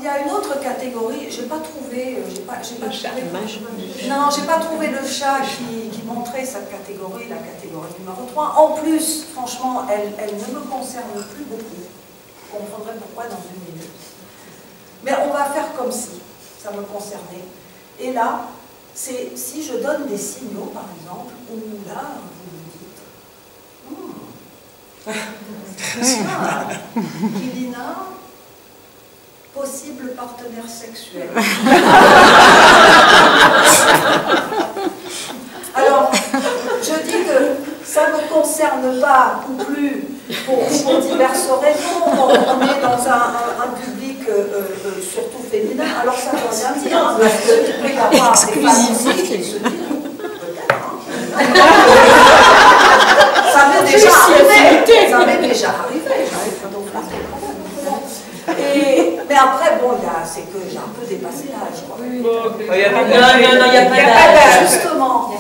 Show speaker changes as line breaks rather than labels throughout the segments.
y a une autre catégorie, j'ai pas trouvé, non, j'ai pas trouvé le chat qui montrait cette catégorie, la catégorie numéro 3. En plus, franchement, elle ne me concerne plus beaucoup. Vous comprendrez pourquoi dans une minute. Mais on va faire comme si ça me concernait. Et là, c'est si je donne des signaux, par exemple, où là, vous me dites, Kilina, possible partenaire sexuel. Alors, je dis que ça ne me concerne pas ou plus pour diverses raisons. On est dans un public surtout féminin, alors ça ne veut rien dire. Parce que il n'y a pas des femmes aussi qui se disent, peut-être. Ça m'est déjà arrivé. Ça m'est déjà arrivé. Mais après, bon, c'est que j'ai un peu dépassé l'âge. Il n'y a pas d'âge. Justement,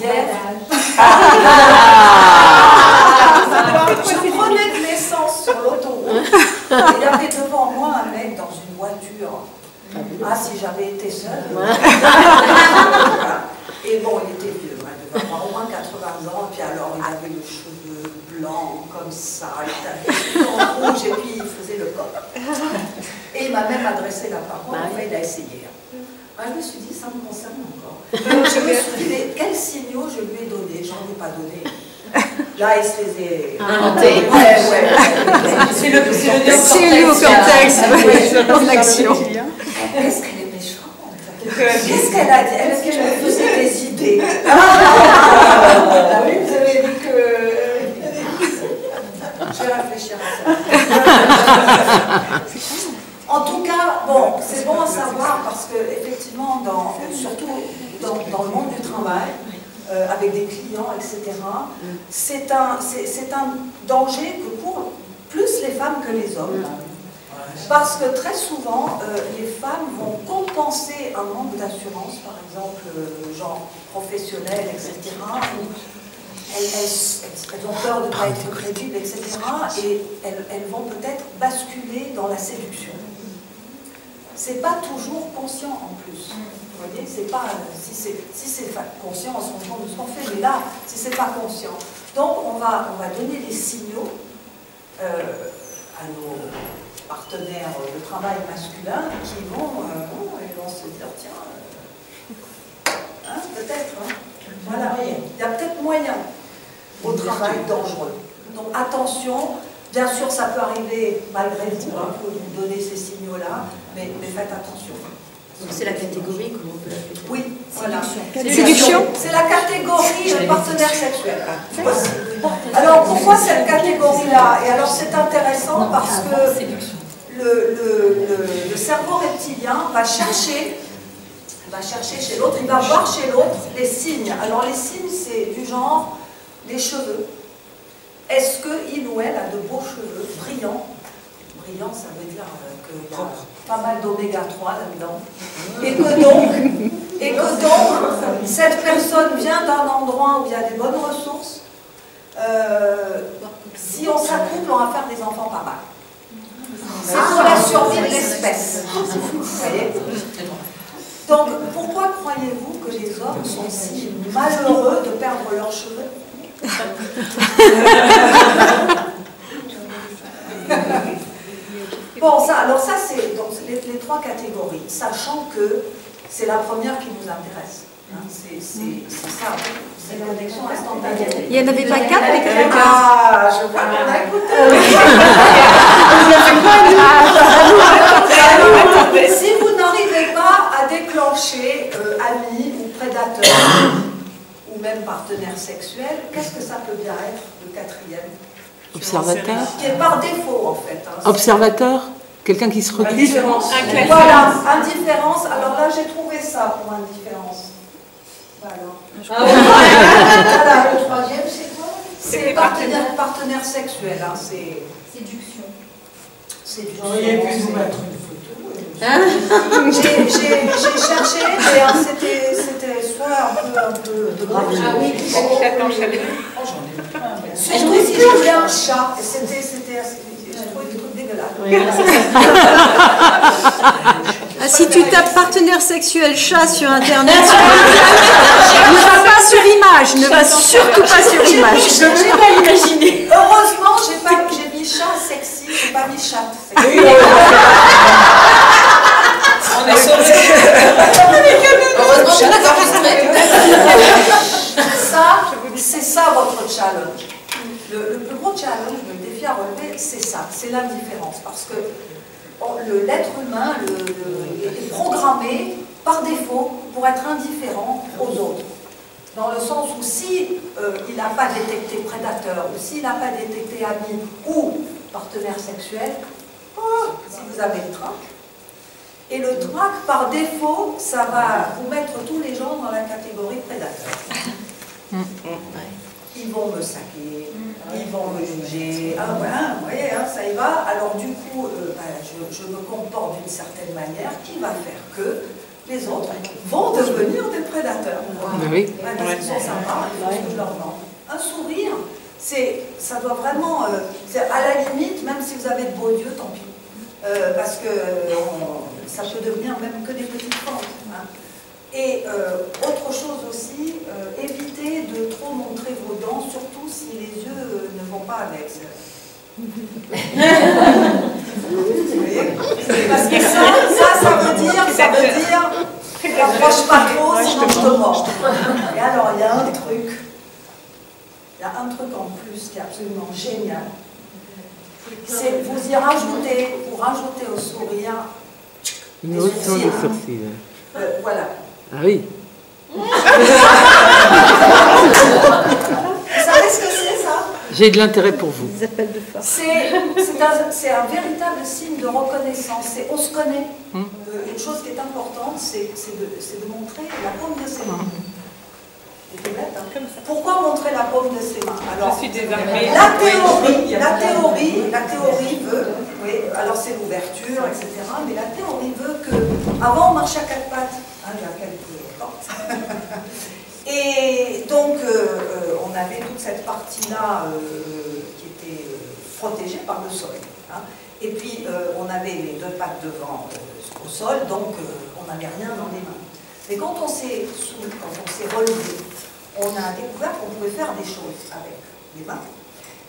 je prenais de l'essence sur l'autoroute. Il y avait devant moi un mec dans une voiture. Ah, si j'avais été seule. Et bon, il était vieux, il devait avoir au moins 80 ans. Puis alors, il avait le cheveu blanc comme ça, il avait le rouge et puis il faisait le coq. Et il m'a même adressé la parole, enfin, il a essayé. Alors, je me suis dit, ça me concerne encore. Je me suis dit, mais quels signaux je lui ai donnés? J'en ai pas donné. Là, il se faisait inventer. C'est le néocortex. En action. Est-ce qu'elle est méchante? Qu'est-ce qu'elle a dit? Est-ce qu'elle me faisait des idées? Ah oui, vous avez dit que... Je vais réfléchir à ça. En tout cas, bon, c'est bon à savoir parce que effectivement, surtout dans le monde du travail, avec des clients, etc., c'est un danger que courent plus les femmes que les hommes. Parce que très souvent, les femmes vont compenser un manque d'assurance, par exemple, genre professionnel, etc., où elles ont peur de ne pas être crédibles, etc., et elles vont peut-être basculer dans la séduction. C'est pas toujours conscient en plus. Vous voyez, c'est pas, si c'est conscient, on se rend compte de ce qu'on fait, mais là, si c'est pas conscient. Donc, on va donner des signaux à nos partenaires de travail masculins qui vont se dire, tiens, peut-être, voilà, il y a peut-être moyen au travail dangereux. Donc, attention. Bien sûr, ça peut arriver malgré vous, pour vous donner ces signaux-là, mais faites attention.
Donc c'est la catégorie, comment on peut l'appeler?
Oui, voilà.
Séduction.
C'est la catégorie de partenaire sexuel. Alors, pourquoi cette catégorie-là? Et alors, c'est intéressant parce que le cerveau reptilien va chercher chez l'autre, il va voir chez l'autre les signes. Alors, les signes, c'est du genre les cheveux. Est-ce qu'il ou elle a de beaux cheveux brillants? Brillant, ça veut dire qu'il y a pas mal d'oméga 3 là-dedans. Et que donc, cette personne vient d'un endroit où il y a des bonnes ressources. Si on s'accouple, on va faire des enfants pas mal. C'est pour la survie de l'espèce. Vous voyez? Donc, pourquoi croyez-vous que les hommes sont si malheureux de perdre leurs cheveux? Bon, alors ça c'est donc les trois catégories, sachant que c'est la première qui nous intéresse. C'est ça, c'est la connexion instantanée.
Il n'y en avait pas 4 avec la
Ah, je vois qu'on a écouté. Si vous n'arrivez pas à déclencher amis ou prédateurs, ou même partenaire sexuel, qu'est-ce que ça peut bien être, le quatrième?
Observateur.
Qui est par défaut, en fait.
Observateur. Quelqu'un qui se regarde.
Indifférence. Voilà, indifférence. Alors là, j'ai trouvé ça pour indifférence. Voilà. Voilà, le troisième, c'est quoi? C'est partenaire sexuel. Hein, c'est... Séduction. Séduction. Vous auriez pu nous mettre une photo. J'ai cherché, mais c'était soit un peu de grave. Ah oui, j'en ai plein. Surtout si je voulais un chat, c'était je trouvais des trucs dégueulasses.
Ah, si tu tapes partenaire sexuel chat sur Internet, ne va pas sur image, ne va surtout pas sur image.
Je ne peux pas l'imaginer.
Heureusement, j'ai mis chat sexy, j'ai pas mis chat sexy.
On est sauvés.
Heureusement, je l'ai enregistré.
Ça, c'est ça votre challenge. Le plus gros challenge, le défi à relever, c'est ça, c'est l'indifférence. Parce que l'être humain est programmé par défaut pour être indifférent aux autres. Dans le sens où si il n'a pas détecté prédateur, ou s'il n'a pas détecté ami ou partenaire sexuel, si vous avez le trac, et le trac, par défaut, ça va vous mettre tous les gens dans la catégorie prédateur. Ils vont me saquer, ils vont me juger. Ah voilà, vous voyez, hein, ça y va. Alors du coup, je me comporte d'une certaine manière qui va faire que les autres vont devenir des prédateurs.
Oui.
Parce qu'ils sont sympas, il faut que je leur vende. Un sourire, ça doit vraiment, c'est à la limite, même si vous avez de beaux yeux, tant pis. Parce que ça peut devenir même que des petites fentes. Hein. Et autre chose aussi, évitez de trop montrer vos dents, surtout si les yeux ne vont pas avec. Vous voyez? Parce que ça veut dire, approche pas trop, sinon je te mords. Et alors, il y a un truc en plus qui est absolument génial. C'est vous rajoutez au sourire
Une
des
hausse
sourcils.
des sourcils.
Voilà.
Ah oui.
Vous savez ce que c'est, ça?
J'ai de l'intérêt pour vous.
Des appels de force.
C'est un véritable signe de reconnaissance. On se connaît. Une chose qui est importante, c'est de montrer la paume de ses mains. C'est bête, hein. Pourquoi montrer la paume de ses mains? Alors,
Je suis désarmée.
la théorie veut, oui, alors c'est l'ouverture, etc. Mais la théorie veut que, avant on marchait à quatre pattes, hein, il y a quelques temps. Et donc, on avait toute cette partie-là qui était protégée par le sol. Hein. Et puis, on avait les deux pattes devant au sol, donc on n'avait rien dans les mains. Mais quand on s'est relevé, on a découvert qu'on pouvait faire des choses avec les mains.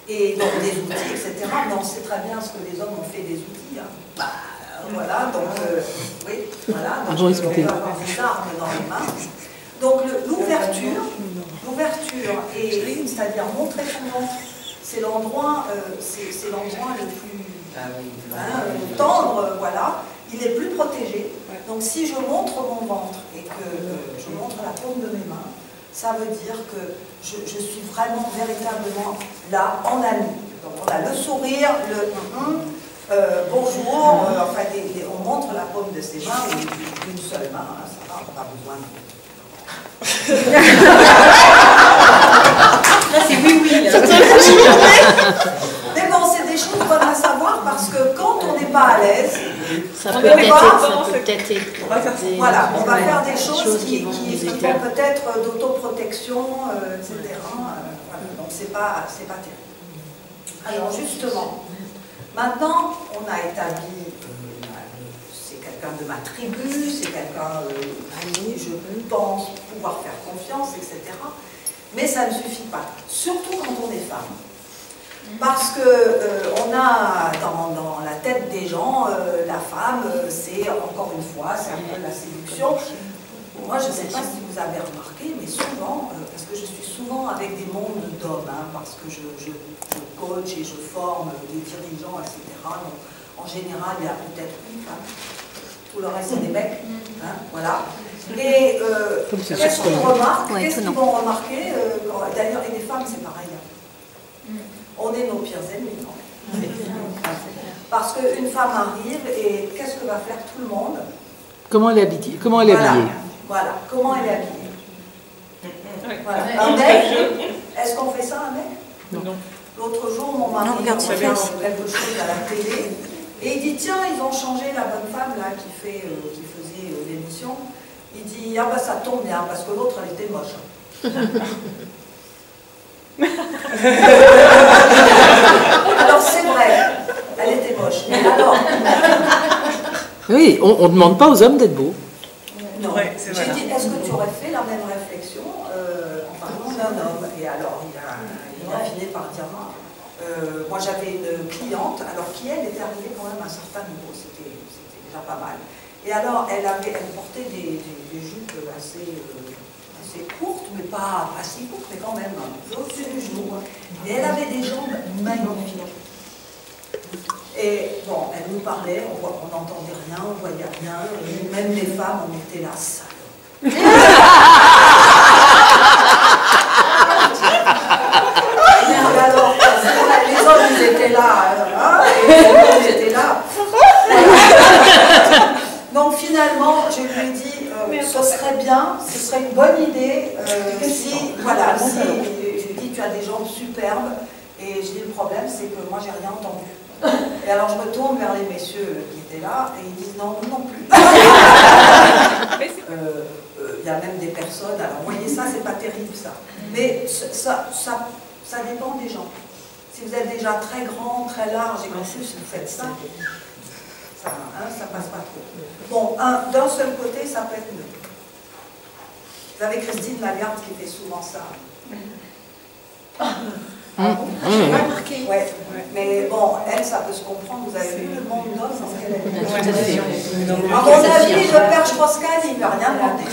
Et donc des outils, etc. Mais on sait très bien ce que les hommes ont fait des outils. Hein. Voilà, donc, oui, voilà. Donc, on peut avoir des armes dans les mains. Donc l'ouverture, c'est-à-dire montrer son ventre, c'est l'endroit le plus tendre, voilà. Il est plus protégé. Donc si je montre mon ventre et que je montre la paume de mes mains, ça veut dire que je suis vraiment, véritablement là, en ami. Donc on a le sourire, le bonjour, enfin on montre la paume de ses mains, ou d'une seule main, hein, ça va, on n'a pas besoin de...
Là, c'est oui.
Mais bon, c'est des choses qu'on a à savoir parce que quand on n'est pas à l'aise,
Ça peut peut-être
voilà, on va faire des choses qui vont peut-être d'autoprotection, etc. Voilà, donc c'est pas terrible. Alors justement, maintenant on a établi, c'est quelqu'un de ma tribu, c'est quelqu'un à qui je pense pouvoir faire confiance, etc. Mais ça ne suffit pas, surtout quand on est femme. Parce que on a dans la tête des gens, la femme, c'est encore une fois, c'est un peu la séduction. Moi, je ne sais pas si vous avez remarqué, mais souvent, parce que je suis souvent avec des mondes d'hommes, hein, parce que je coach et je forme des dirigeants, etc. Donc, en général, il y a peut-être une femme. Tout le reste, c'est des mecs. Hein, voilà. Et qu'est-ce qu'ils remarquent? Qu'est-ce qu'ils vont remarquer? D'ailleurs, et les femmes, c'est pareil. On est nos pires ennemis, non? Parce qu'une femme arrive et qu'est-ce que va faire tout le monde?
Comment elle est habillée? Comment elle est habillée?
Voilà, comment elle est habillée? Voilà. Un mec, est-ce qu'on fait ça, un mec?
Non.
L'autre jour, mon mari regarde quelque chose à la télé et il dit, tiens, ils ont changé la bonne femme là qui faisait l'émission. Il dit, ah bah ça tombe bien, parce que l'autre, elle était moche. Alors c'est vrai, elle était moche. Mais alors,
Oui, on ne demande pas aux hommes d'être beaux.
Non.
Ouais, c'est
J'ai
vrai.
dit, est-ce que tu aurais fait la même réflexion en parlant d'un homme? Et alors, il a fini par dire, moi j'avais une cliente, alors qui elle était arrivée quand même à un certain niveau, c'était déjà pas mal. Et alors, elle portait des jupes assez courtes, mais pas si courtes, mais quand même, au-dessus du genou. Et elle avait des jambes magnifiques. Et bon, elle nous parlait, on n'entendait rien, on voyait rien, et même les femmes, on était là, salope. Alors, les hommes, ils étaient là, et les hommes, ils étaient là. Donc finalement, je lui ai dit, ce serait bien, ce serait une bonne idée, si, je lui ai dit, tu as des jambes superbes, et je dis, le problème, c'est que moi, j'ai rien entendu. Et alors, je me tourne vers les messieurs qui étaient là, et ils disent, non, nous non plus. Il y a même des personnes, alors, vous voyez, ça, c'est pas terrible, ça. Mais ça dépend des gens. Si vous êtes déjà très grand, très large, et qu'en plus, vous faites ça, ça passe pas trop. Bon, d'un seul côté, ça peut être mieux. Vous avez Christine Lagarde qui fait souvent ça.
J'ai pas remarqué.
Ouais. Mais bon, elle, ça peut se comprendre. Vous avez vu le monde d'hommes dans ce qu'elle a dit. À mon avis, le père Strauss-Kahn, il ne veut rien demander.